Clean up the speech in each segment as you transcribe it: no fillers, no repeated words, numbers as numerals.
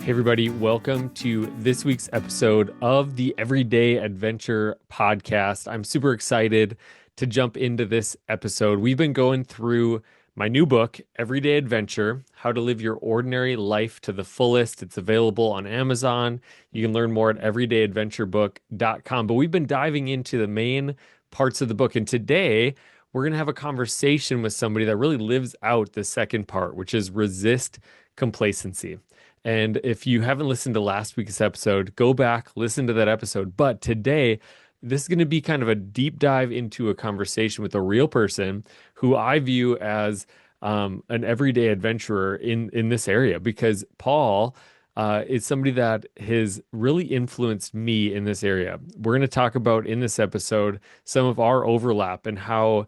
Hey, everybody, welcome to this week's episode of the Everyday Adventure podcast. I'm super excited to jump into this episode. We've been going through my new book, Everyday Adventure: How to Live Your Ordinary Life to the Fullest. It's available on Amazon. You can learn more at everydayadventurebook.com. But we've been diving into the main parts of the book. And today, we're going to have a conversation with somebody that really lives out the second part, which is resist complacency. And if you haven't listened to last week's episode, go back, listen to that episode. But today, this is going to be kind of a deep dive into a conversation with a real person who I view as an everyday adventurer in this area, because Paul is somebody that has really influenced me in this area. We're going to talk about in this episode some of our overlap and how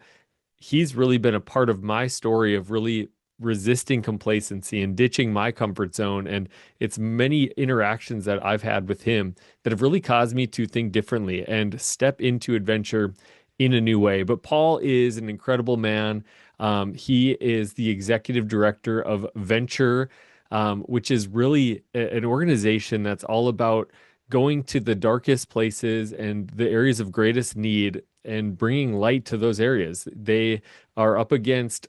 he's really been a part of my story of really resisting complacency and ditching my comfort zone. And it's many interactions that I've had with him that have really caused me to think differently and step into adventure in a new way. But Paul is an incredible man. He is the executive director of Venture, which is really an organization that's all about going to the darkest places and the areas of greatest need and bringing light to those areas. They are up against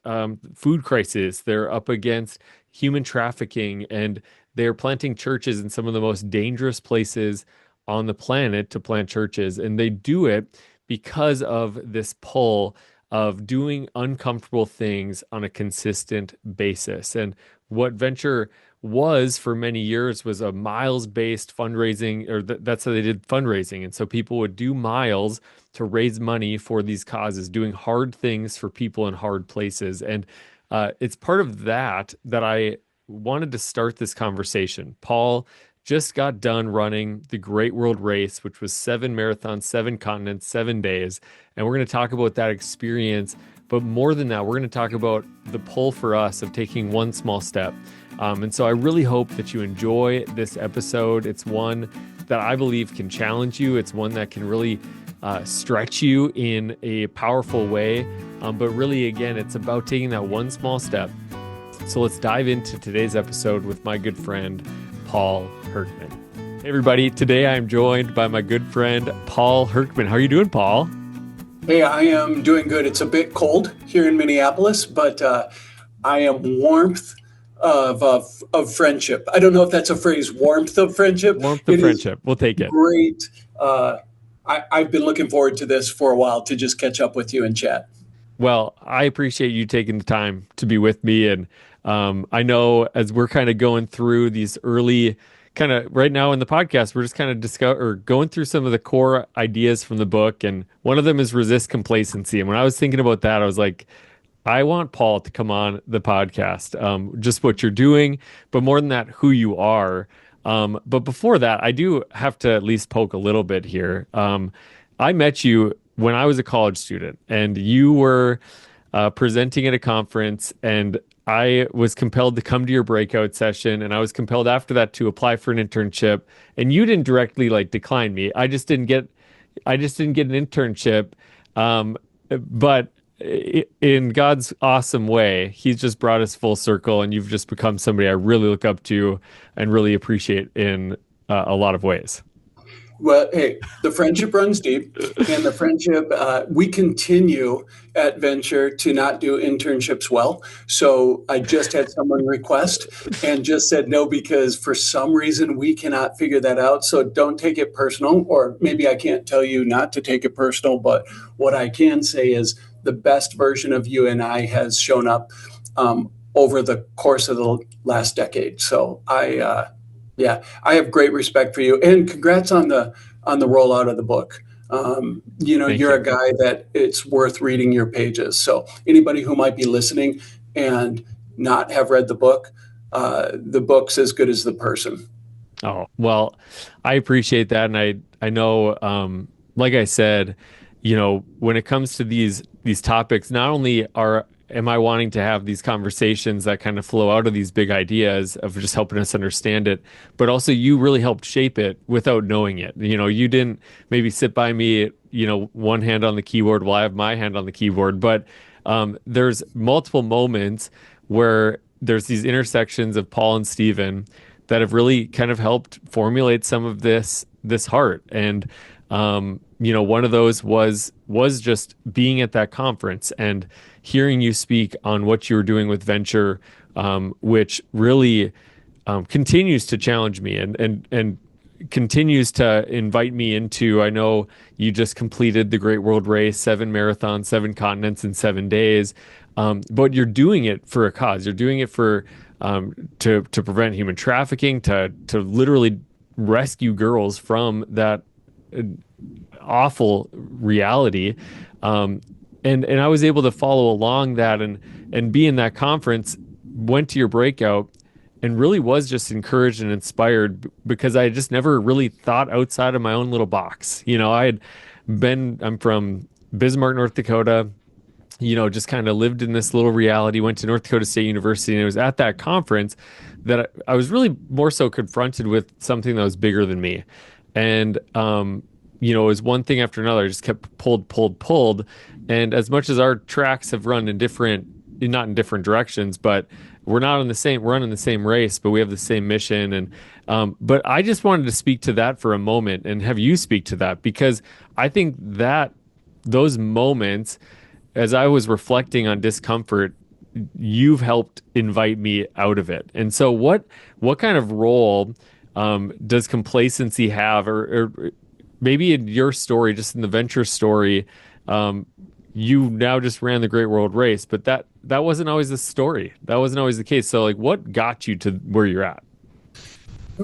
food crisis. They're up against human trafficking, and they're planting churches in some of the most dangerous places on the planet to plant churches. And they do it because of this pull of doing uncomfortable things on a consistent basis. And what Venture was for many years was a miles-based fundraising, or that's how they did fundraising. And so people would do miles to raise money for these causes, doing hard things for people in hard places. And it's part of that I wanted to start this conversation. Paul just got done running the Great World Race, which was 7 marathons, 7 continents, 7 days. And we're going to talk about that experience. But more than that, we're going to talk about the pull for us of taking one small step. And so I really hope that you enjoy this episode. It's one that I believe can challenge you. It's one that can really stretch you in a powerful way. But really, again, it's about taking that one small step. So let's dive into today's episode with my good friend, Paul Hurckman. Hey, everybody. Today I'm joined by my good friend, Paul Hurckman. How are you doing, Paul? Hey, I am doing good. It's a bit cold here in Minneapolis, but I am warmth of friendship. I don't know if that's a phrase, warmth of friendship. Warmth of friendship. We'll take it. Great. I've been looking forward to this for a while, to just catch up with you and chat. Well, I appreciate you taking the time to be with me. And I know as we're kind of going through these early kind of right now in the podcast, we're just kind of going through some of the core ideas from the book. And one of them is resist complacency. And when I was thinking about that, I was like, I want Paul to come on the podcast, just what you're doing, but more than that, who you are. But before that, I do have to at least poke a little bit here. I met you when I was a college student, and you were presenting at a conference, and I was compelled to come to your breakout session, and I was compelled after that to apply for an internship. And you didn't directly decline me. I just didn't get an internship. But in God's awesome way, He's just brought us full circle, and you've just become somebody I really look up to and really appreciate in a lot of ways. Well, hey, the friendship runs deep, and the friendship, we continue at Venture to not do internships well. So I just had someone request and just said no, because for some reason we cannot figure that out. So don't take it personal, or maybe I can't tell you not to take it personal, but what I can say is the best version of you and I has shown up over the course of the last decade. So I have great respect for you, and congrats on the rollout of the book. You're a guy that it's worth reading your pages. So anybody who might be listening and not have read the book's as good as the person. Oh, well, I appreciate that. And I know, like I said, when it comes to these topics, not only am I wanting to have these conversations that kind of flow out of these big ideas of just helping us understand it, but also you really helped shape it without knowing it. You didn't maybe sit by me, one hand on the keyboard while I have my hand on the keyboard, but there's multiple moments where there's these intersections of Paul and Stephen that have really kind of helped formulate some of this heart. And one of those was just being at that conference and hearing you speak on what you were doing with venture, which really continues to challenge me and continues to invite me into. I know you just completed the Great World Race, 7 marathons, 7 continents in 7 days, but you're doing it for a cause. You're doing it for to prevent human trafficking, to literally rescue girls from that uh, awful reality. And I was able to follow along that and be in that conference, went to your breakout, and really was just encouraged and inspired because I just never really thought outside of my own little box. I'm from Bismarck, North Dakota, just kind of lived in this little reality, went to North Dakota State University, and it was at that conference that I was really more so confronted with something that was bigger than me. And, it was one thing after another. I just kept pulled. And as much as our tracks have run not in different directions, but we're running the same race, but we have the same mission. And, but I just wanted to speak to that for a moment and have you speak to that, because I think that those moments, as I was reflecting on discomfort, you've helped invite me out of it. And so what kind of role does complacency have, or maybe in your story, just in the venture story, you now just ran the Great World Race, but that wasn't always the story. That wasn't always the case. So like, what got you to where you're at?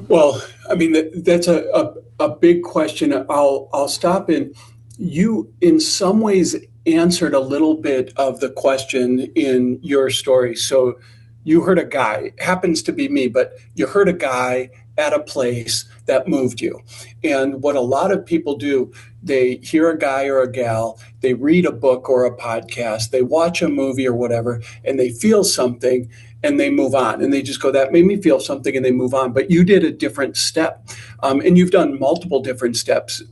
Well, I mean, that's a big question. I'll stop in. You, in some ways, answered a little bit of the question in your story. So you heard a guy, happens to be me, but you heard a guy at a place that moved you. And what a lot of people do, they hear a guy or a gal, they read a book or a podcast, they watch a movie or whatever, and they feel something and they move on. And they just go, that made me feel something, and they move on. But you did a different step. And you've done multiple different steps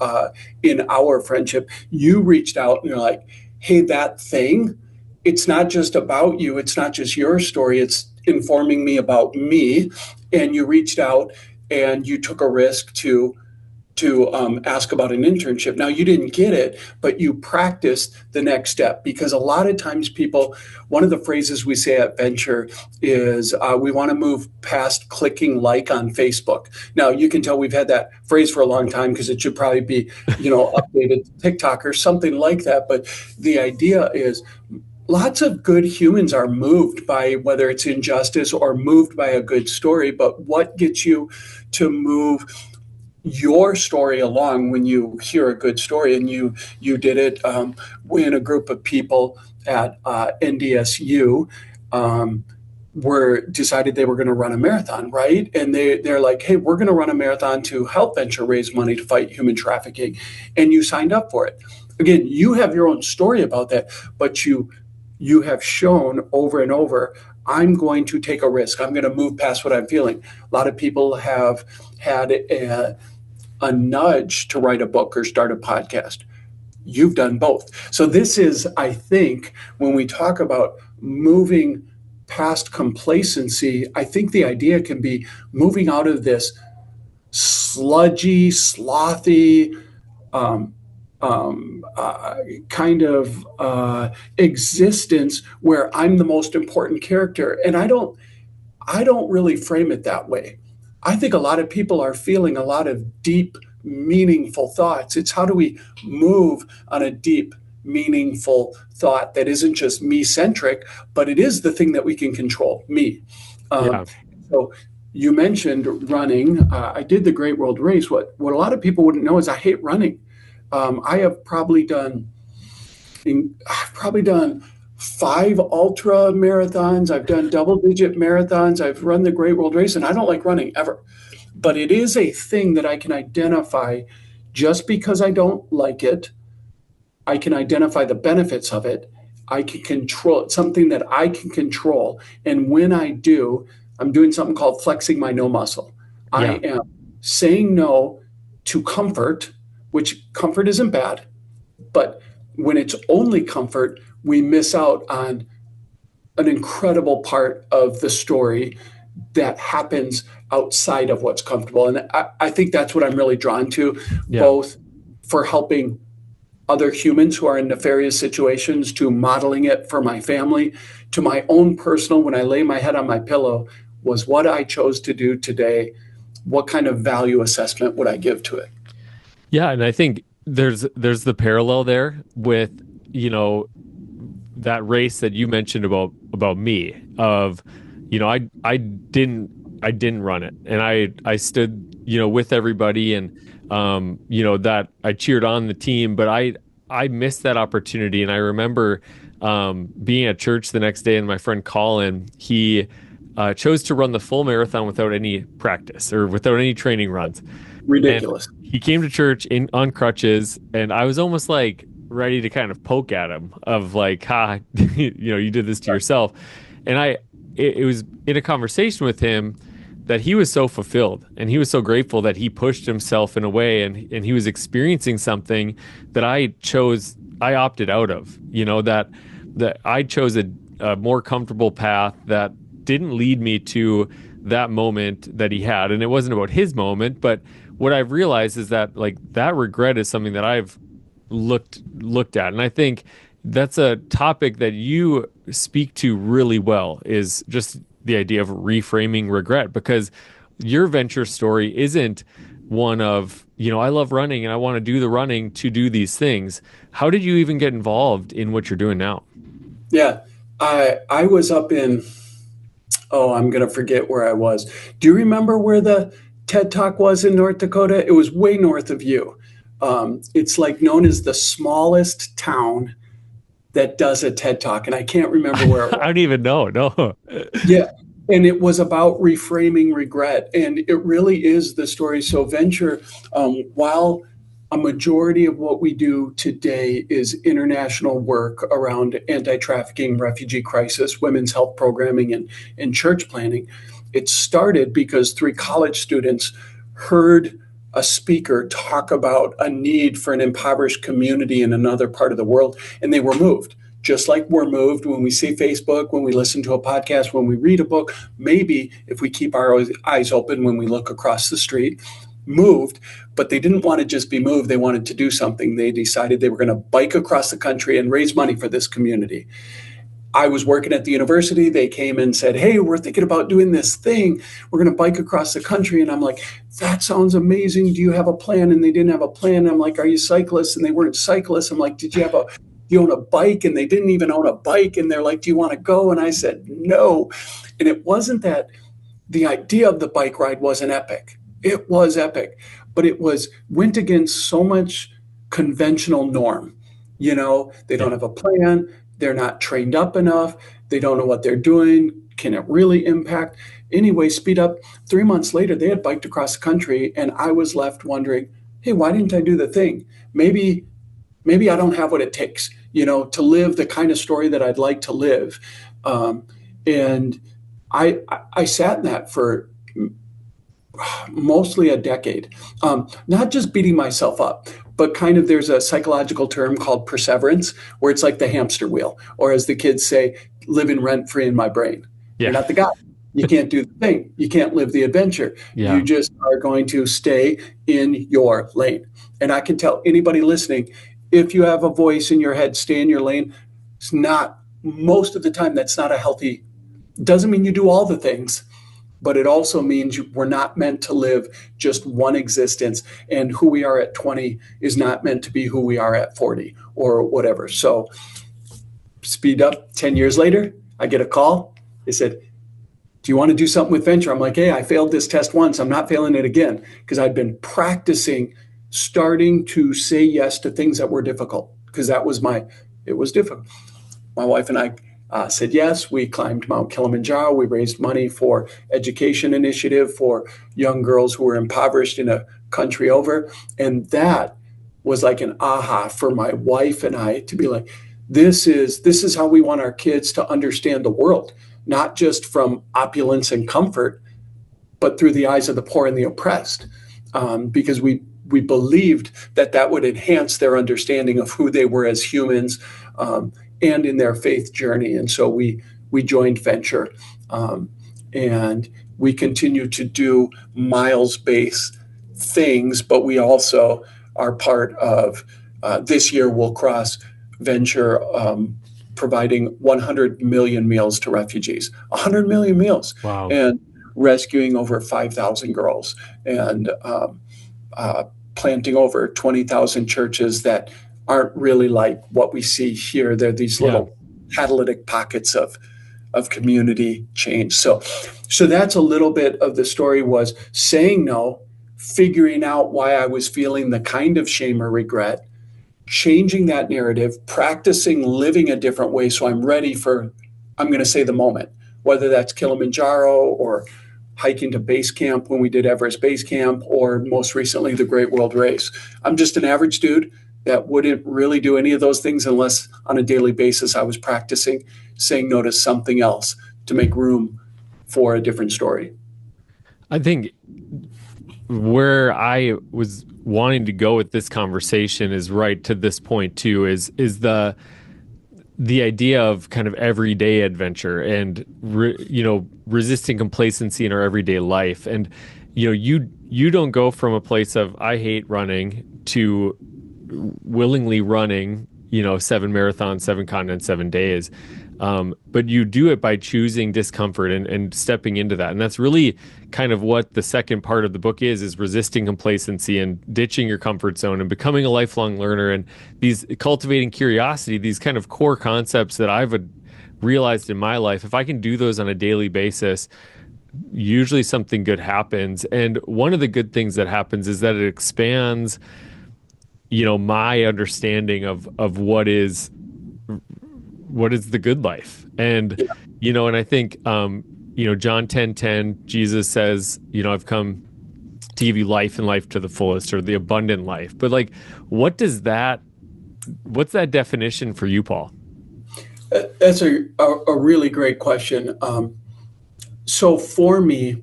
in our friendship. You reached out and you're like, hey, that thing, it's not just about you. It's not just your story. It's informing me about me. And you reached out and you took a risk to ask about an internship. Now, you didn't get it, but you practiced the next step, because a lot of times one of the phrases we say at Venture is we want to move past clicking like on Facebook. Now, you can tell we've had that phrase for a long time because it should probably be, updated to TikTok or something like that. But the idea is lots of good humans are moved by whether it's injustice or moved by a good story. But what gets you to move your story along when you hear a good story? And you did it when a group of people at NDSU were decided they were going to run a marathon, right? And they're like, hey, we're going to run a marathon to help Venture raise money to fight human trafficking. And you signed up for it. Again, you have your own story about that, but you have shown over and over, I'm going to take a risk. I'm going to move past what I'm feeling. A lot of people have had a nudge to write a book or start a podcast. You've done both. So this is, I think, when we talk about moving past complacency, I think the idea can be moving out of this sludgy, slothy, kind of existence where I'm the most important character. And I don't really frame it that way. I think a lot of people are feeling a lot of deep, meaningful thoughts. It's how do we move on a deep, meaningful thought that isn't just me-centric, but it is the thing that we can control, me. Yeah. So you mentioned running. I did the Great World Race. What a lot of people wouldn't know is I hate running. I have probably done 5 ultra marathons. I've done double-digit marathons. I've run the Great World Race, and I don't like running ever. But it is a thing that I can identify. Just because I don't like it, I can identify the benefits of it. I can control it, something that I can control. And when I do, I'm doing something called flexing my no muscle. I Yeah. am saying no to comfort, which comfort isn't bad, but when it's only comfort, we miss out on an incredible part of the story that happens outside of what's comfortable. And I think that's what I'm really drawn to, Yeah. both for helping other humans who are in nefarious situations, to modeling it for my family, to my own personal, when I lay my head on my pillow, was what I chose to do today. What kind of value assessment would I give to it? Yeah, and I think there's the parallel there with, you know, that race that you mentioned about me of, you know, I didn't run it, and I stood, you know, with everybody, and you know, that I cheered on the team, but I missed that opportunity. And I remember being at church the next day, and my friend Colin, he chose to run the full marathon without any practice or without any training runs. And Ridiculous. he came to church in on crutches, and I was almost like ready to kind of poke at him of like, ha, you know, you did this to yourself. And it was in a conversation with him that he was so fulfilled and he was so grateful that he pushed himself in a way, and he was experiencing something that I opted out of, you know, that I chose a more comfortable path that didn't lead me to that moment that he had. And it wasn't about his moment, but what I've realized is that like that regret is something that I've looked at. And I think that's a topic that you speak to really well, is just the idea of reframing regret, because your venture story isn't one of, you know, I love running and I want to do the running to do these things. How did you even get involved in what you're doing now? Yeah. I was up in, oh, I'm going to forget where I was. Do you remember where the TED Talk was in North Dakota? It was way north of you. It's like known as the smallest town that does a TED Talk, and I can't remember where it I was. don't even know. No. Yeah. And it was about reframing regret. And it really is the story. So, venture, while a majority of what we do today is international work around anti trafficking, refugee crisis, women's health programming, and church planning, it started because three college students heard a speaker talk about a need for an impoverished community in another part of the world, and they were moved. Just like we're moved when we see Facebook, when we listen to a podcast, when we read a book, maybe if we keep our eyes open when we look across the street, moved, but they didn't want to just be moved. They wanted to do something. They decided they were going to bike across the country and raise money for this community. I was working at the university. They came and said, hey, we're thinking about doing this thing. We're going to bike across the country. And I'm like, that sounds amazing. Do you have a plan? And they didn't have a plan. I'm like, are you cyclists? And they weren't cyclists. I'm like, do you own a bike? And they didn't even own a bike. And they're like, do you want to go? And I said, no. And it wasn't that the idea of the bike ride wasn't epic. It was epic, but went against so much conventional norm. You know, they don't Yeah. have a plan. They're not trained up enough. They don't know what they're doing. Can it really impact? Anyway, speed up. 3 months later, they had biked across the country, and I was left wondering, hey, why didn't I do the thing? Maybe I don't have what it takes, to live the kind of story that I'd like to live. And I sat in that for mostly a decade, not just beating myself up, but kind of there's a psychological term called perseverance, where it's like the hamster wheel, or as the kids say, living rent free in my brain. You're Yeah. not the guy. You can't do the thing. You can't live the adventure. You Yeah. just are going to stay in your lane. And I can tell anybody listening, if you have a voice in your head, stay in your lane. It's not, most of the time, that's not a healthy, doesn't mean you do all the things, but it also means we're not meant to live just one existence. And who we are at 20 is not meant to be who we are at 40 or whatever. So speed up. 10 years later, I get a call. They said, do you want to do something with venture? I'm like, hey, I failed this test once. I'm not failing it again, because I'd been practicing starting to say yes to things that were difficult, because it was difficult. My wife and I said yes. We climbed Mount Kilimanjaro. We raised money for education initiative for young girls who were impoverished in a country over. And that was like an aha for my wife and I, to be like, this is how we want our kids to understand the world, not just from opulence and comfort, but through the eyes of the poor and the oppressed, because we believed that would enhance their understanding of who they were as humans, and in their faith journey. And so we joined venture, and we continue to do miles-based things, but we also are part of this year we'll cross venture providing 100 million meals to refugees, 100 million meals, Wow. and rescuing over 5,000 girls, and planting over 20,000 churches that aren't really like what we see here. They're these Yeah. little catalytic pockets of community change. So that's a little bit of the story, was saying no, figuring out why I was feeling the kind of shame or regret, changing that narrative, practicing living a different way so I'm ready for, I'm going to say, the moment, whether that's Kilimanjaro or hiking to base camp when we did Everest Base Camp, or most recently the Great World Race. I'm just an average dude that wouldn't really do any of those things unless on a daily basis I was practicing saying no to something else to make room for a different story. I think where I was wanting to go with this conversation is right to this point too, is the idea of kind of everyday adventure and resisting complacency in our everyday life. And you don't go from a place of I hate running to willingly running 7 marathons, 7 continents, 7 days. But you do it by choosing discomfort and stepping into that. And that's really kind of what the second part of the book is resisting complacency and ditching your comfort zone and becoming a lifelong learner, and these cultivating curiosity, these kind of core concepts that I've realized in my life. If I can do those on a daily basis, usually something good happens. And one of the good things that happens is that it expands, my understanding of what is the good life. And and I think John 10:10, Jesus says, I've come to give you life and life to the fullest, or the abundant life. But like, what's that definition for you, Paul? That's a really great question. So for me,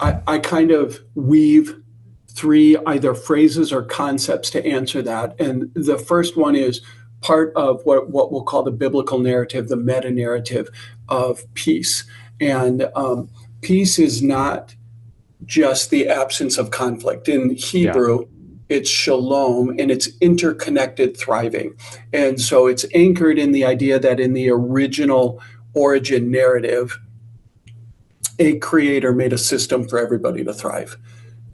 I kind of weave three either phrases or concepts to answer that. And the first one is part of what we'll call the biblical narrative, the meta narrative of peace. And peace is not just the absence of conflict. In Hebrew, it's shalom, and it's interconnected thriving. And so it's anchored in the idea that in the original origin narrative, a creator made a system for everybody to thrive.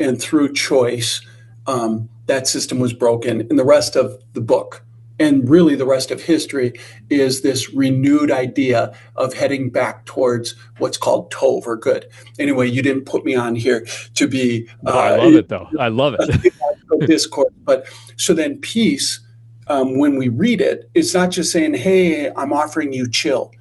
And through choice, that system was broken. And the rest of the book, and really the rest of history, is this renewed idea of heading back towards what's called Tov, or good. Anyway, you didn't put me on here to be... I love it, though. I love it. Discourse. But so then peace, when we read it, it's not just saying, hey, I'm offering you chill.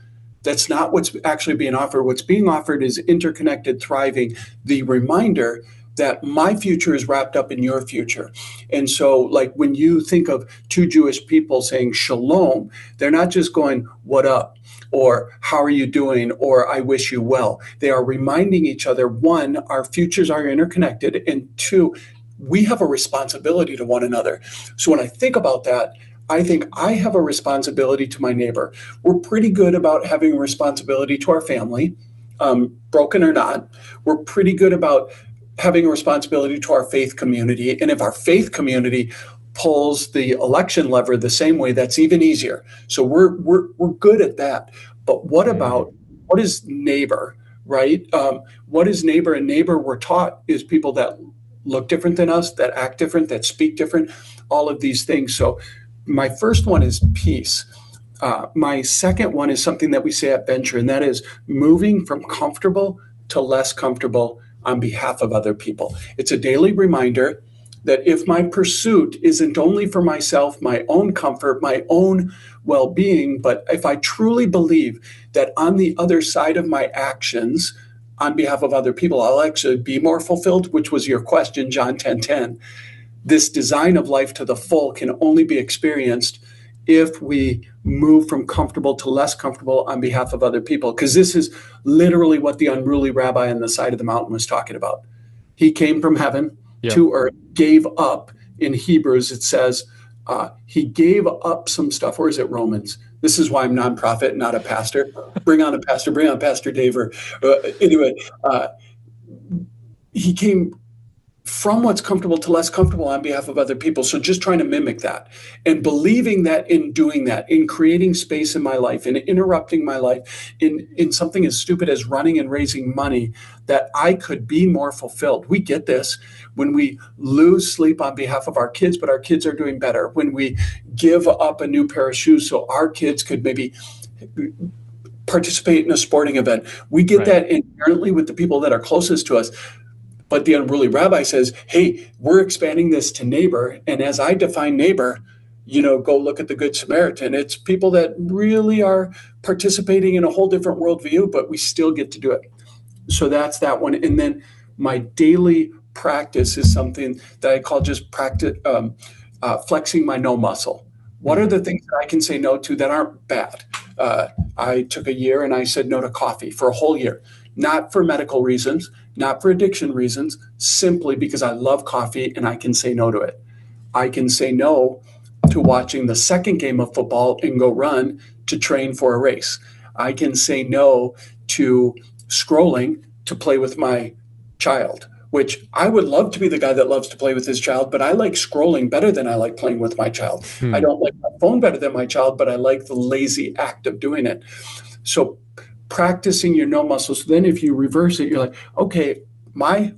That's not what's actually being offered. What's being offered is interconnected thriving, the reminder that my future is wrapped up in your future. And so, like, when you think of two Jewish people saying shalom, they're not just going, what up? Or how are you doing? Or I wish you well. They are reminding each other, one, our futures are interconnected, and two, we have a responsibility to one another. So when I think about that, I think I have a responsibility to my neighbor. We're pretty good about having a responsibility to our family, broken or not. We're pretty good about having a responsibility to our faith community. And if our faith community pulls the election lever the same way, that's even easier. So we're good at that. But what is neighbor, right? What is neighbor? And neighbor, we're taught, is people that look different than us, that act different, that speak different, all of these things. So my first one is peace. My second one is something that we say at Venture, and that is moving from comfortable to less comfortable on behalf of other people. It's a daily reminder that if my pursuit isn't only for myself, my own comfort, my own well-being, but if I truly believe that on the other side of my actions, on behalf of other people, I'll actually be more fulfilled, which was your question, John 10:10. This design of life to the full can only be experienced if we move from comfortable to less comfortable on behalf of other people. Because this is literally what the unruly rabbi on the side of the mountain was talking about. He came from heaven to earth, gave up. In Hebrews, it says he gave up some stuff. Or is it Romans? This is why I'm nonprofit, not a pastor. Bring on a pastor, bring on Pastor Dave. Anyway, he came from what's comfortable to less comfortable on behalf of other people. So just trying to mimic that and believing that in doing that, in creating space in my life, in interrupting my life, in something as stupid as running and raising money, that I could be more fulfilled. We get this when we lose sleep on behalf of our kids, but our kids are doing better. When we give up a new pair of shoes so our kids could maybe participate in a sporting event. We get Right. that inherently with the people that are closest to us. But the unruly rabbi says, hey, we're expanding this to neighbor. And as I define neighbor, go look at the Good Samaritan. It's people that really are participating in a whole different worldview, but we still get to do it. So that's that one. And then my daily practice is something that I call just practice, flexing my no muscle. What are Mm-hmm. the things that I can say no to that aren't bad? I took a year and I said no to coffee for a whole year, not for medical reasons, not for addiction reasons, simply because I love coffee and I can say no to it. I can say no to watching the second game of football and go run to train for a race. I can say no to scrolling to play with my child, which I would love to be the guy that loves to play with his child, but I like scrolling better than I like playing with my child. I Hmm. don't like my phone better than my child, but I like the lazy act of doing it. So practicing your no muscles. Then if you reverse it, you're like, okay, my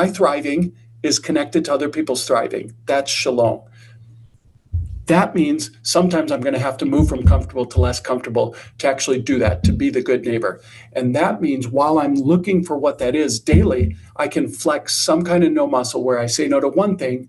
thriving is connected to other people's thriving. That's shalom. That means sometimes I'm going to have to move from comfortable to less comfortable to actually do that, to be the good neighbor. And that means while I'm looking for what that is daily, I can flex some kind of no muscle where I say no to one thing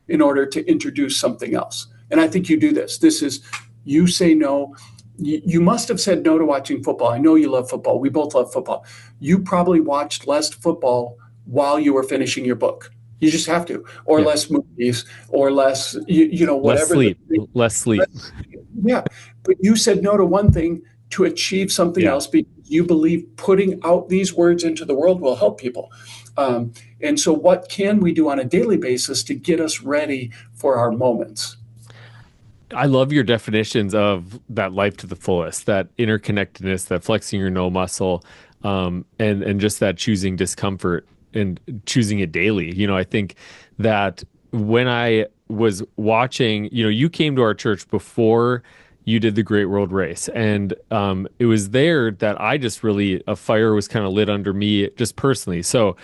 in order to introduce something else. And I think you do this. This is, you say no. You must have said no to watching football. I know you love football. We both love football. You probably watched less football while you were finishing your book. You just have to, or Yeah. less movies, or less, Less whatever the sleep. Less sleep. yeah. But you said no to one thing to achieve something Yeah. else because you believe putting out these words into the world will help people. And so, what can we do on a daily basis to get us ready for our moments? I love your definitions of that life to the fullest, that interconnectedness, that flexing your no muscle, and just that choosing discomfort and choosing it daily. I think that when I was watching, you came to our church before you did the Great World Race, and it was there that I just really a fire was kind of lit under me just personally. So,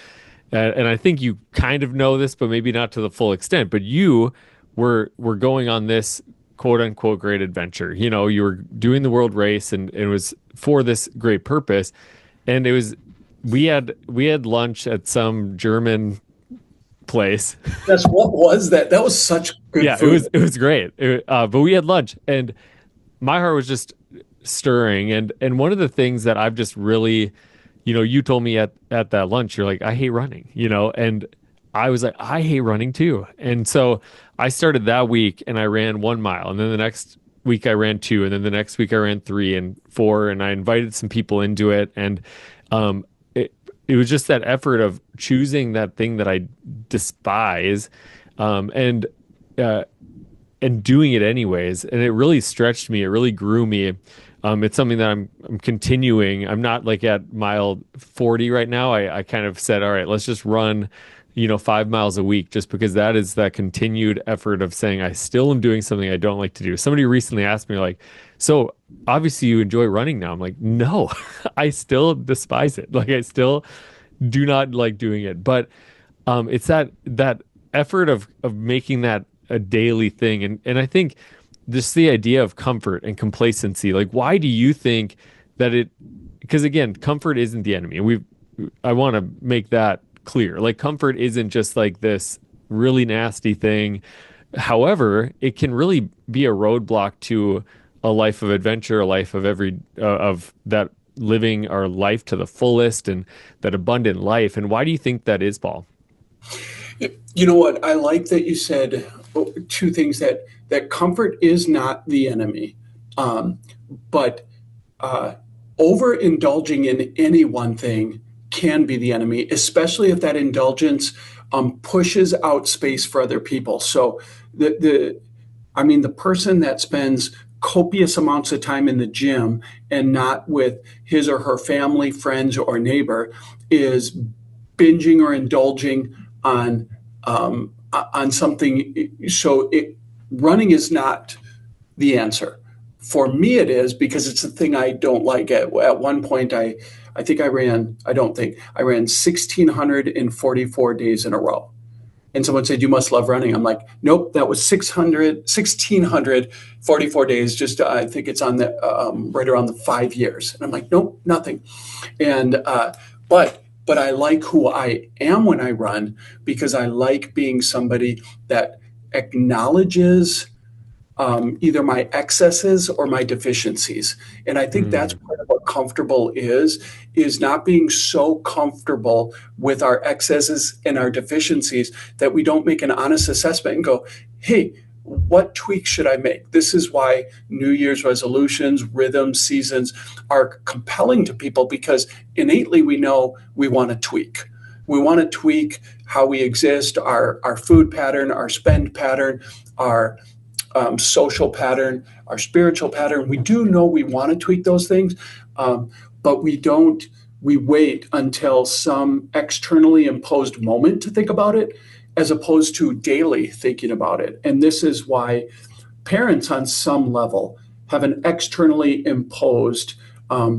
and I think you kind of know this, but maybe not to the full extent. But you were going on this quote unquote great adventure. You were doing the world race and it was for this great purpose. And it was we had lunch at some German place. Yes, what was that? That was such good Yeah, it food. was it was great. But we had lunch and my heart was just stirring. And one of the things that I've just really, you told me at that lunch, you're like, I hate running, and I was like, I hate running too. And so I started that week and I ran 1 mile. And then the next week I ran two. And then the next week I ran 3 and 4. And I invited some people into it. And um, it was just that effort of choosing that thing that I despise and uh, and doing it anyways. And it really stretched me. It really grew me. It's something that I'm continuing. I'm not like at mile 40 right now. I kind of said, all right, let's just run, 5 miles a week, just because that is that continued effort of saying I still am doing something I don't like to do. Somebody recently asked me like, so obviously you enjoy running now. I'm like, no, I still despise it. Like I still do not like doing it. But it's that effort of making that a daily thing. And I think just the idea of comfort and complacency, like why do you think that because again, comfort isn't the enemy. I want to make that clear. Like comfort isn't just like this really nasty thing. However, it can really be a roadblock to a life of adventure, a life of of that living our life to the fullest and that abundant life. And why do you think that is, Paul? You know what? I like that you said two things, that comfort is not the enemy, but overindulging in any one thing can be the enemy, especially if that indulgence pushes out space for other people. So the person that spends copious amounts of time in the gym and not with his or her family, friends, or neighbor is binging or indulging on something. So running is not the answer. For me, it is, because it's the thing I don't like. At one point, I think I ran, I don't think, I ran 1,644 days in a row. And someone said, "You must love running." I'm like, nope, that was 1,644 days. Just, I think it's on the right around the 5 years. And I'm like, nope, nothing. And, but I like who I am when I run, because I like being somebody that acknowledges either my excesses or my deficiencies. And I think that's Mm, part of what comfortable is not being so comfortable with our excesses and our deficiencies that we don't make an honest assessment and go, hey, what tweaks should I make? This is why New Year's resolutions, rhythms, seasons are compelling to people, because innately we know we want to tweak. We want to tweak how we exist, our food pattern, our spend pattern, our social pattern, our spiritual pattern. We do know we want to tweak those things, but we don't. We wait until some externally imposed moment to think about it, as opposed to daily thinking about it. And this is why parents, on some level, have an externally imposed uh,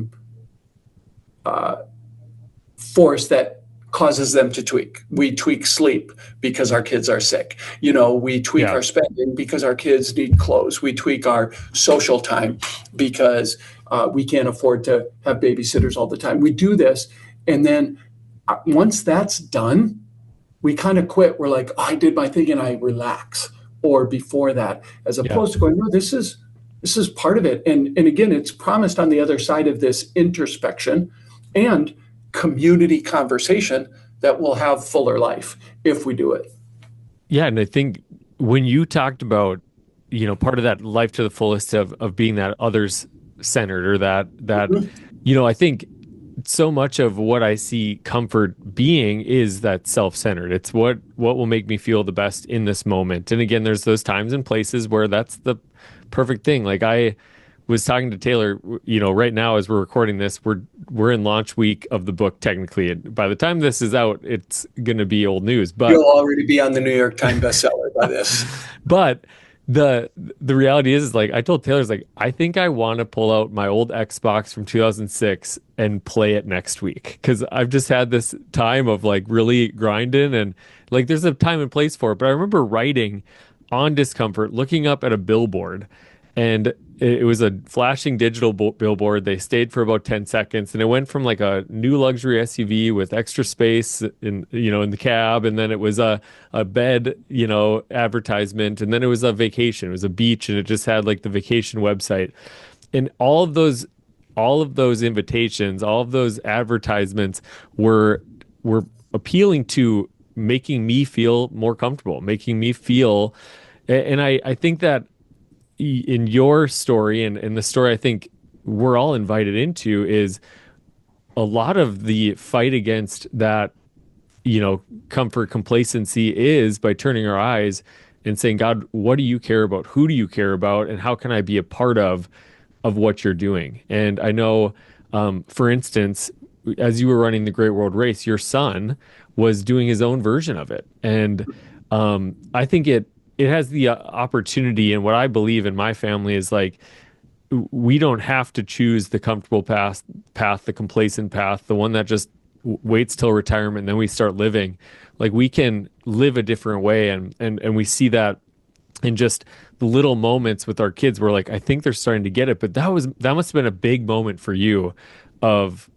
force that causes them to tweak. We tweak sleep because our kids are sick. We tweak yeah. our spending because our kids need clothes. We tweak our social time because we can't afford to have babysitters all the time. We do this. And then once that's done, we kind of quit. We're like, oh, I did my thing, and I relax. Or before that, as Yeah. opposed to going, no, this is part of it. And again, it's promised on the other side of this introspection and community conversation that will have fuller life if we do it. Yeah. And I think when you talked about, part of that life to the fullest of being that others centered, or that, Mhm. I think so much of what I see comfort being is that self-centered. It's what will make me feel the best in this moment. And again, there's those times and places where that's the perfect thing. Like I was talking to Taylor, right now as we're recording this, we're in launch week of the book technically. And by the time this is out, it's going to be old news. But You'll already be on the New York Times bestseller by this. but the reality is like I told Taylor's like I think I want to pull out my old Xbox from 2006 and play it next week, because I've just had this time of like really grinding, and like there's a time and place for it. But I remember writing on discomfort, looking up at a billboard, and it was a flashing digital billboard. They stayed for about 10 seconds, and it went from like a new luxury SUV with extra space in the cab, and then it was a bed, advertisement, and then it was a vacation. It was a beach, and it just had like the vacation website. And all of those invitations, all of those advertisements were appealing to making me feel more comfortable, making me feel, and I think that in your story, and the story I think we're all invited into, is a lot of the fight against that, comfort complacency is by turning our eyes and saying, God, what do you care about? Who do you care about? And how can I be a part of what you're doing? And I know, for instance, as you were running the Great World Race, your son was doing his own version of it. And I think it has the opportunity, and what I believe in my family is like we don't have to choose the comfortable path, the complacent path, the one that just waits till retirement and then we start living. Like we can live a different way, and we see that in just the little moments with our kids. We're like, I think they're starting to get it, but that must have been a big moment for you, of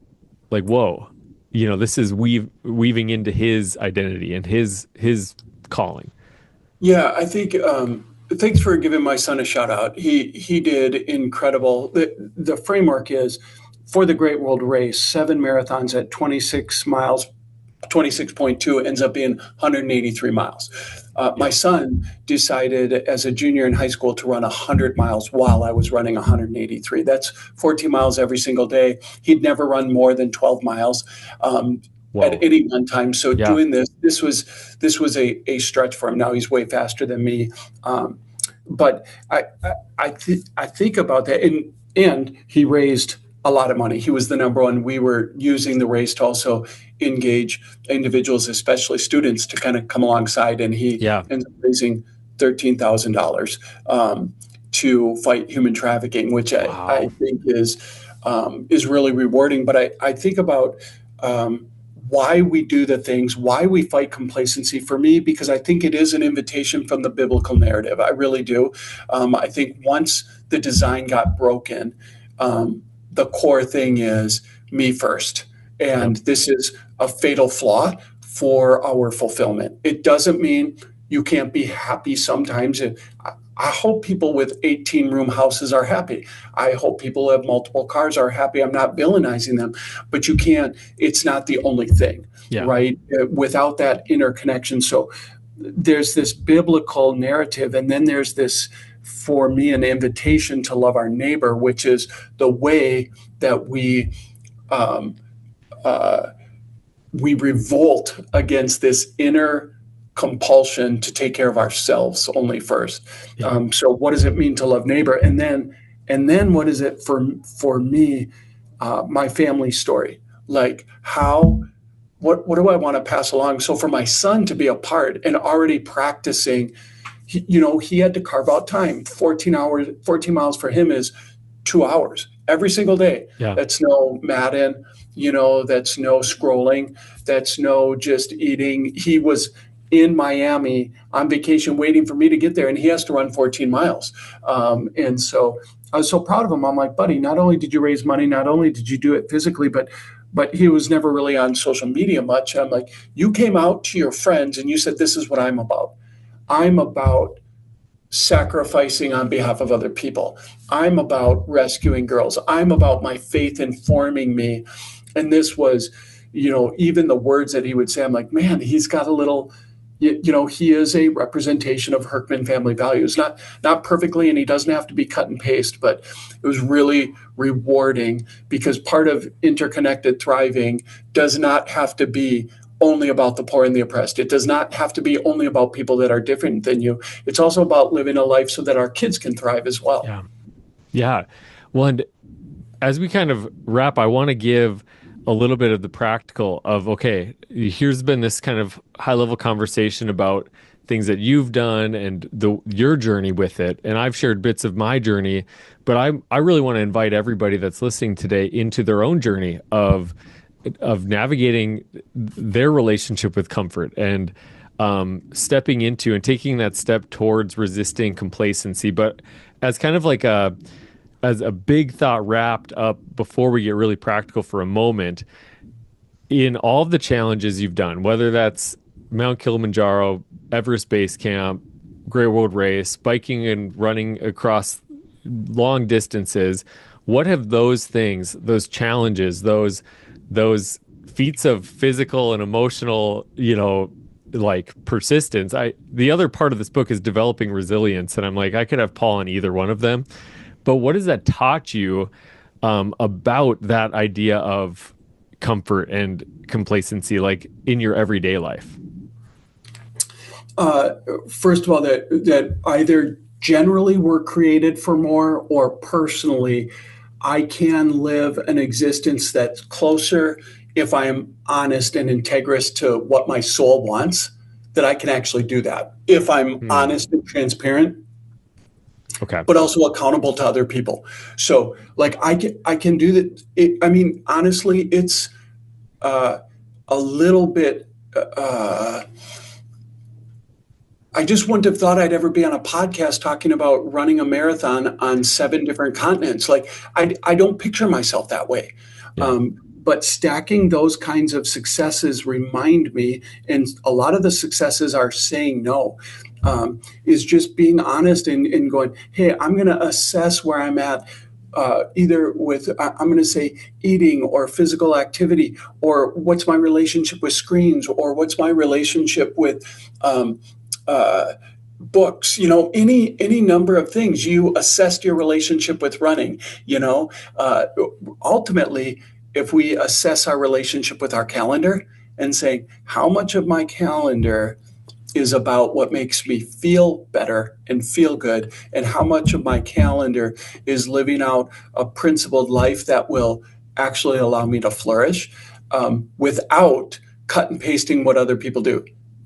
like, whoa, this is weaving into his identity and his calling. Yeah, I think. Thanks for giving my son a shout out. He did incredible. The framework is for the Great World Race, 7 marathons at 26 miles, 26.2 ends up being 183 miles. My Yeah. son decided as a junior in high school to run 100 miles while I was running 183. That's 14 miles every single day. He'd never run more than 12 miles. At Whoa. any one time. So Yeah. doing this was a stretch for him. Now he's way faster than me, but I think about that, and he raised a lot of money. He was the number one. We were using the race to also engage individuals, especially students, to kind of come alongside. And he Yeah. ended up raising $13,000 to fight human trafficking, which I Wow. think is really rewarding. But I think about why we do the things, why we fight complacency for me, because I think it is an invitation from the biblical narrative. I really do. I think once the design got broken, the core thing is me first. Yep. And this is a fatal flaw for our fulfillment. It doesn't mean you can't be happy sometimes. I hope people with 18-room houses are happy. I hope people who have multiple cars are happy. I'm not villainizing them, but you can't, it's not the only thing, Yeah. right? Without that interconnection. So there's this biblical narrative, and then there's this, for me, an invitation to love our neighbor, which is the way that we revolt against this inner compulsion to take care of ourselves only first. Yeah. So what does it mean to love neighbor? And then what is it for me, my family story? Like what do I want to pass along? So for my son to be a part and already practicing, he had to carve out time. 14 miles for him is 2 hours every single day. Yeah. That's no Madden, that's no scrolling. That's no just eating. He was in Miami on vacation waiting for me to get there, and he has to run 14 miles. And so I was so proud of him. I'm like, buddy, not only did you raise money, not only did you do it physically, but he was never really on social media much. I'm like, you came out to your friends and you said, this is what I'm about. I'm about sacrificing on behalf of other people. I'm about rescuing girls. I'm about my faith informing me. And this was, even the words that he would say, I'm like, man, he's got a little, he is a representation of Hurckman family values, not perfectly, and he doesn't have to be cut and paste, but it was really rewarding, because part of interconnected thriving does not have to be only about the poor and the oppressed. It does not have to be only about people that are different than you. It's also about living a life so that our kids can thrive as well. Yeah. Yeah. Well, and as we kind of wrap, I want to give a little bit of the practical of, okay, here's been this kind of high level conversation about things that you've done and your journey with it. And I've shared bits of my journey, but I really want to invite everybody that's listening today into their own journey of navigating their relationship with comfort and stepping into and taking that step towards resisting complacency. But as kind of like as a big thought wrapped up before we get really practical for a moment, in all of the challenges you've done, whether that's Mount Kilimanjaro, Everest Base Camp, Great World Race, biking and running across long distances, what have those things, those challenges, those feats of physical and emotional, like persistence. The other part of this book is developing resilience, and I'm like, I could have Paul on either one of them. But what has that taught you about that idea of comfort and complacency, like in your everyday life? First of all, that either generally we're created for more, or personally, I can live an existence that's closer, if I am honest and integrous to what my soul wants, that I can actually do that. If I'm honest and transparent, Okay. but also accountable to other people. So like I can do that. Honestly, it's a little bit, I just wouldn't have thought I'd ever be on a podcast talking about running a marathon on 7 different continents. Like I don't picture myself that way. Yeah. But stacking those kinds of successes remind me, and a lot of the successes are saying no, is just being honest and going, hey, I'm going to assess where I'm at, either with, I'm going to say eating or physical activity, or what's my relationship with screens, or what's my relationship with books, any number of things. You assessed your relationship with running, ultimately, if we assess our relationship with our calendar and saying, how much of my calendar is about what makes me feel better and feel good, and how much of my calendar is living out a principled life that will actually allow me to flourish without cut and pasting what other people do.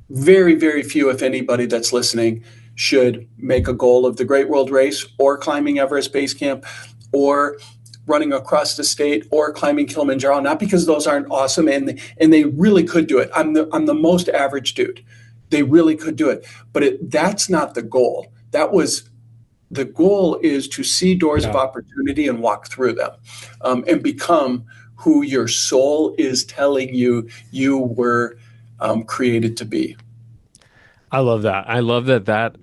Very, very few, if anybody that's listening, should make a goal of the Great World Race or climbing Everest Base Camp or running across the state or climbing Kilimanjaro, not because those aren't awesome, and they really could do it. I'm the most average dude. They really could do it, but that's not the goal. That was the goal, is to see doors of Yeah. opportunity and walk through them, and become who your soul is telling you you were created to be. I love that. I love that that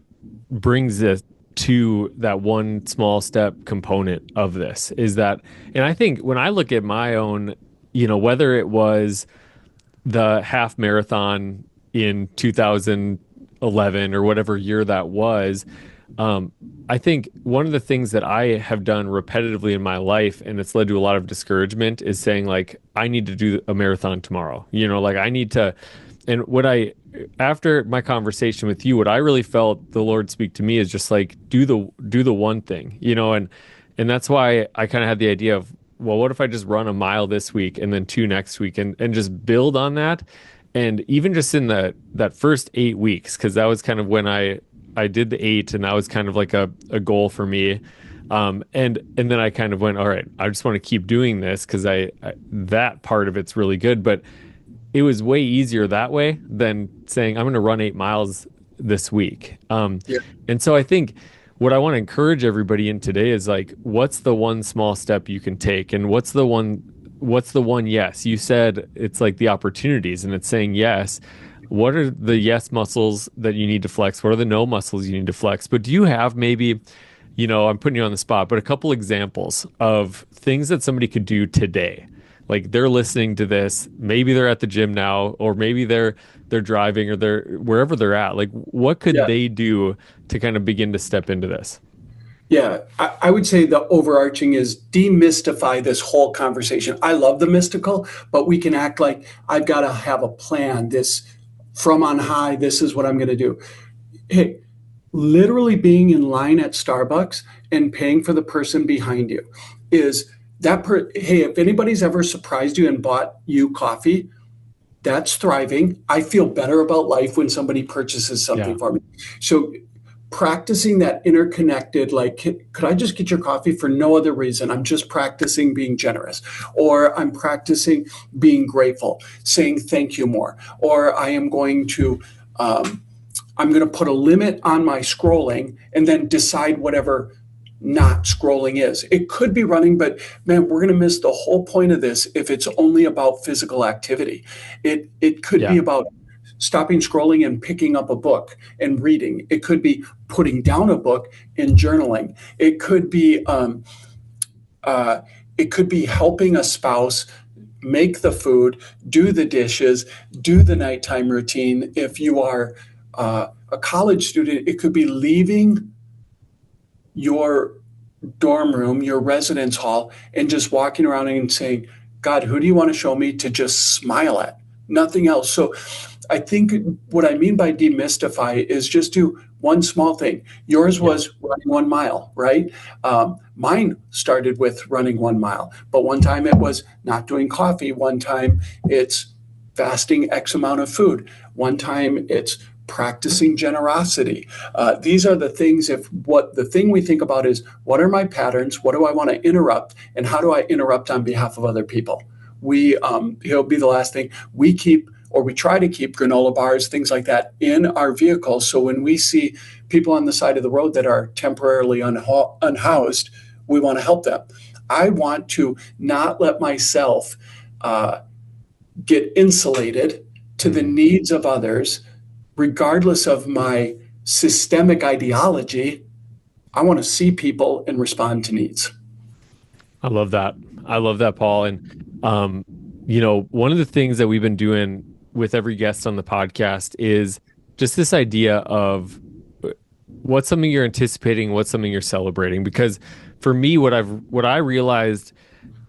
brings us to that one small step component of this is that, and I think when I look at my own, whether it was the half marathon in 2011 or whatever year that was, um, I think one of the things that I have done repetitively in my life, and it's led to a lot of discouragement, is saying like, I need to do a marathon tomorrow. Like I need to, and after my conversation with you, what I really felt the Lord speak to me is just like, do the one thing, and that's why I kind of had the idea of, well, what if I just run a mile this week and then two next week, and just build on that. And even just in that first 8 weeks, because that was kind of when I did the 8, and that was kind of like a goal for me. And then I kind of went, all right, I just want to keep doing this because I that part of it's really good, but it was way easier that way than saying I'm going to run 8 miles this week. Yeah. And so I think what I want to encourage everybody in today is like, what's the one small step you can take, and what's the one yes? You said it's like the opportunities, and it's saying yes. What are the yes muscles that you need to flex? What are the no muscles you need to flex? But do you have maybe, I'm putting you on the spot, but a couple examples of things that somebody could do today? Like they're listening to this, maybe they're at the gym now, or maybe they're driving, or they're wherever they're at. Like what could Yeah. they do to kind of begin to step into this? Yeah, I would say the overarching is demystify this whole conversation. I love the mystical, but we can act like I've got to have a plan. This from on high, this is what I'm going to do. Hey, literally being in line at Starbucks and paying for the person behind you is hey, if anybody's ever surprised you and bought you coffee, that's thriving. I feel better about life when somebody purchases Yeah. something for me. So practicing that interconnected, like, could I just get your coffee for no other reason? I'm just practicing being generous, or I'm practicing being grateful, saying thank you more, or um, I'm going to put a limit on my scrolling and then decide whatever not scrolling is. It could be running, but man, we're going to miss the whole point of this if it's only about physical activity. It could be Yeah. about stopping scrolling and picking up a book and reading. It could be putting down a book and journaling. It could be helping a spouse make the food, do the dishes, do the nighttime routine. If you are a college student, it could be leaving your dorm room, your residence hall, and just walking around and saying, God, who do you want to show me to just smile at? Nothing else. So I think what I mean by demystify is just do one small thing. Yours Yeah. was running 1 mile, right? Mine started with running 1 mile, but one time it was not doing coffee. One time it's fasting X amount of food. One time it's practicing generosity. These are the things. If what the thing we think about is what are my patterns? What do I want to interrupt? And how do I interrupt on behalf of other people? It'll be the last thing we keep, or we try to keep granola bars, things like that in our vehicles. So when we see people on the side of the road that are temporarily unhoused, we want to help them. I want to not let myself get insulated to the Mm. needs of others, regardless of my systemic ideology. I want to see people and respond to needs. I love that. I love that, Paul. And one of the things that we've been doing with every guest on the podcast is just this idea of what's something you're anticipating, what's something you're celebrating. Because for me, what I realized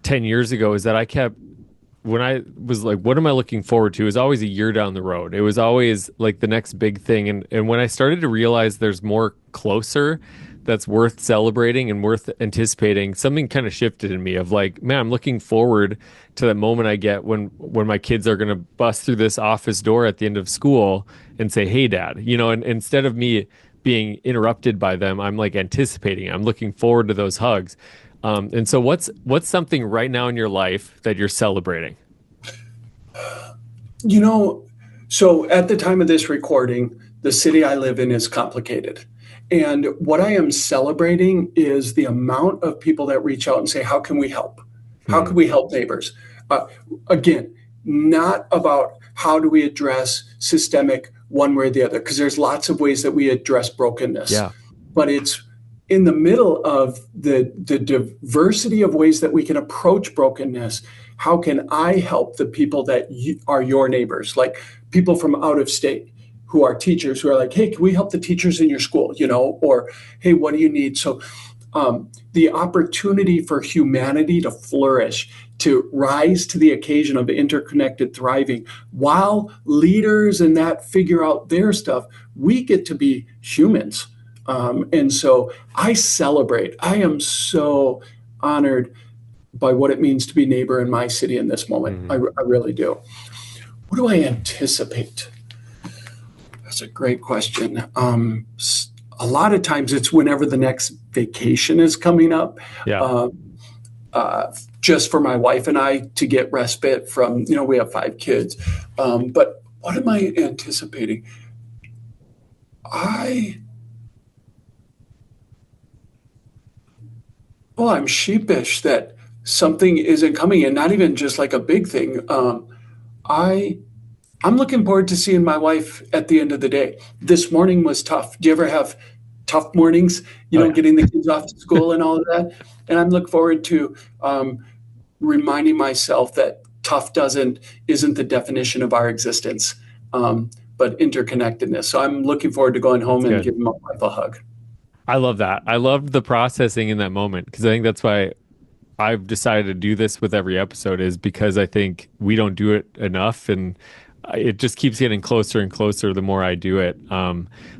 10 years ago is that I kept when I was like, what am I looking forward to? It was always a year down the road. It was always like the next big thing. And when I started to realize there's more closer that's worth celebrating and worth anticipating, something kind of shifted in me of like, man, I'm looking forward to that moment I get when my kids are gonna bust through this office door at the end of school and say, "Hey, Dad," and instead of me being interrupted by them, I'm like anticipating. I'm looking forward to those hugs. And so what's something right now in your life that you're celebrating? You know, so at the time of this recording, the city I live in is complicated. And what I am celebrating is the amount of people that reach out and say, how can we help? How Hmm. can we help neighbors? Again, not about how do we address systemic one way or the other, because there's lots of ways that we address brokenness, Yeah. but it's in the middle of the diversity of ways that we can approach brokenness. How can I help the people that are your neighbors, like people from out of state who are teachers who are like, hey, can we help the teachers in your school, or hey, what do you need? So the opportunity for humanity to flourish, to rise to the occasion of interconnected thriving, while leaders and that figure out their stuff, we get to be humans. And so I celebrate. I am so honored by what it means to be neighbor in my city in this moment. Hmm. I really do. What do I anticipate? That's a great question. A lot of times it's whenever the next vacation is coming up, Yeah. uh, just for my wife and I to get respite from, we have 5 kids. But what am I anticipating? I'm sheepish that something isn't coming, and not even just like a big thing. I I'm looking forward to seeing my wife at the end of the day. This morning was tough. Do you ever have tough mornings? Oh yeah. Getting the kids off to school and all of that. And I'm looking forward to reminding myself that tough doesn't isn't the definition of our existence, but interconnectedness. So I'm looking forward to going That's home and good. giving my wife a hug. I love that. I love the processing in that moment because I think that's why I've decided to do this with every episode is because I think we don't do it enough and it just keeps getting closer and closer the more I do it.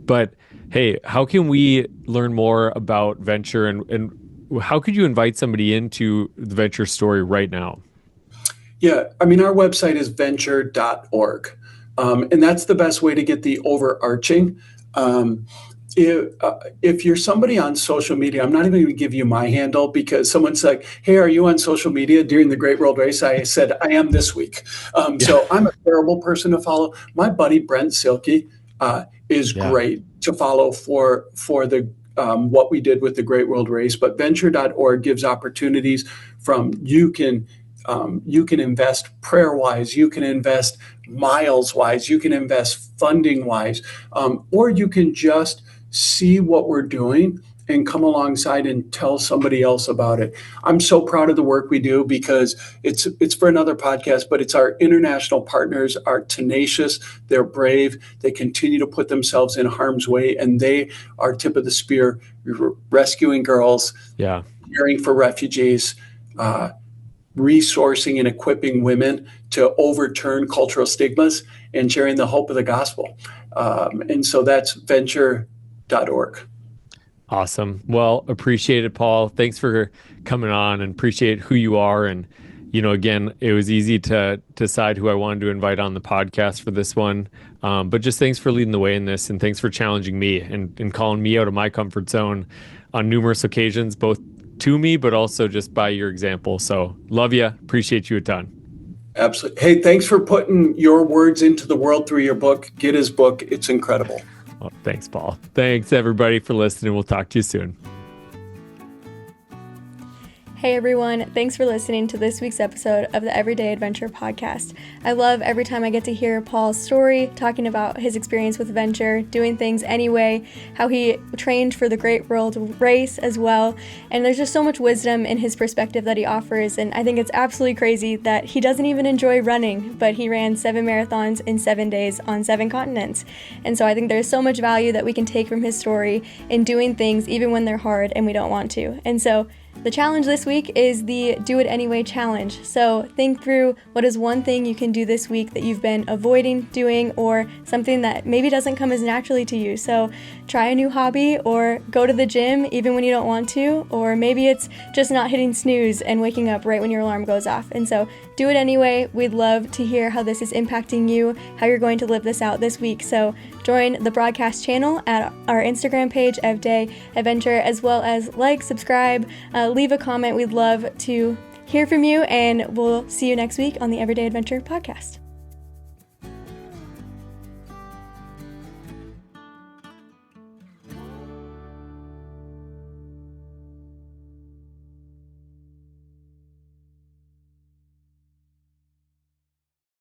But hey, how can we learn more about venture and how could you invite somebody into the venture story right now? Yeah, I mean, our website is venture.org. And that's the best way to get the overarching. Um, if you're somebody on social media, I'm not even going to give you my handle because someone's like, hey, are you on social media during the Great World Race? I said, I am this week. Yeah. So I'm a terrible person to follow. My buddy, Brent Silky, is Yeah. great to follow for the what we did with the Great World Race. But venture.org gives opportunities from you can invest prayer wise, you can invest miles wise, you can invest funding wise, or you can just see what we're doing and come alongside and tell somebody else about it. I'm so proud of the work we do because it's for another podcast, but it's our international partners are tenacious, they're brave, they continue to put themselves in harm's way, and they are tip of the spear, rescuing girls, Yeah. caring for refugees, uh, resourcing and equipping women to overturn cultural stigmas and sharing the hope of the gospel. And so that's venture.org. Awesome. Well, appreciate it, Paul. Thanks for coming on and appreciate who you are. And, again, it was easy to decide who I wanted to invite on the podcast for this one. But just thanks for leading the way in this and thanks for challenging me and calling me out of my comfort zone on numerous occasions, both to me, but also just by your example. So love you. Appreciate you a ton. Absolutely. Hey, thanks for putting your words into the world through your book. Get his book. It's incredible. Well, thanks, Paul. Thanks, everybody, for listening. We'll talk to you soon. Hey everyone, thanks for listening to this week's episode of the Everyday Adventure podcast. I love every time I get to hear Paul's story, talking about his experience with venture, doing things anyway, how he trained for the Great World Race as well, and there's just so much wisdom in his perspective that he offers, and I think it's absolutely crazy that he doesn't even enjoy running, but he ran 7 marathons in 7 days on 7 continents. And so I think there's so much value that we can take from his story in doing things even when they're hard and we don't want to. And so The challenge this week is the Do It Anyway challenge. So think through what is one thing you can do this week that you've been avoiding doing, or something that maybe doesn't come as naturally to you. So try a new hobby, or go to the gym even when you don't want to, or maybe it's just not hitting snooze and waking up right when your alarm goes off. And so do it anyway. We'd love to hear how this is impacting you, how you're going to live this out this week. So join the broadcast channel at our Instagram page, Everyday Adventure, as well as like, subscribe, leave a comment. We'd love to hear from you, and we'll see you next week on the Everyday Adventure podcast.